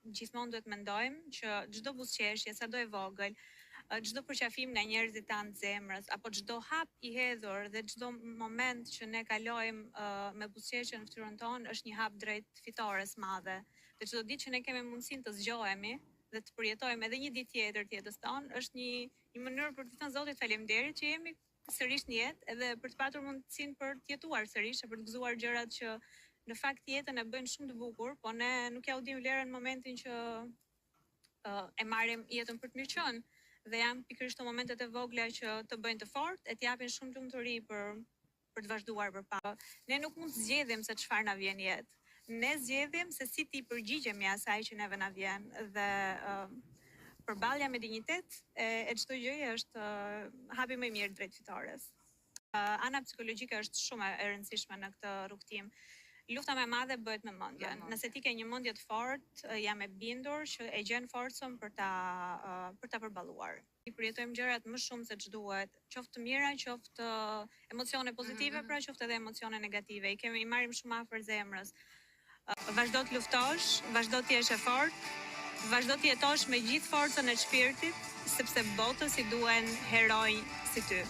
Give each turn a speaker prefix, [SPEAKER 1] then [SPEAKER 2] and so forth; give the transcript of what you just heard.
[SPEAKER 1] gjithmonë duhet mendojmë që çdo buzëqeshje, sado e vogël, çdo përqafim nga njerëzit tanë të zemrës, apo çdo hap i hedhur dhe çdo moment që ne kalojmë me buzëqeshje në fytyrën tonë është një hap drejt fitores madhe. Dhe çdo ditë që ne kemi mundësinë të zgjohemi dhe të përjetojmë edhe një ditë tjetër të jetës tonë, është një mënyrë për të thënë Zotit faleminderit që jemi sërish në jetë, edhe për të patur mundësinë për të jetuar sërish, për të gëzuar gjërat që në fakt jetën e bëjnë shumë të bukur, po ne nuk ja u dim vlerën në momentin që e marrim jetën për të mirë qenë. Dhe janë pikërisht të momentet e vogla që të bëjnë të fortë, e të japin shumë lumturi për të vazhduar përpara. Ne nuk mund të zgjedhim se çfarë na vjen jetë. Ne zgjedhim se si ti përgjigjemi asaj që neve na vjen dhe përballja me dinjitet e çdo gjëje është hapi më i mirë drejt fitores. Ana psikologjike është shumë e rëndësishme në këtë rrugtim. Lufta më e madhe bëhet me mendjen. Nëse ti ke një mendje të fortë, jam e bindur që e gjen forcën për ta përballuar. I përjetojmë gjërat më shumë se ç'duhet, qoftë të mira, qoftë emocione pozitive, pra qoftë edhe emocione negative. I marrim shumë afër zemrës. Vazhdo të luftosh, vazhdo të jesh e fortë, vazhdo të jetosh me gjithë forcën e shpirtit, sepse botës i duhen heroj si ty.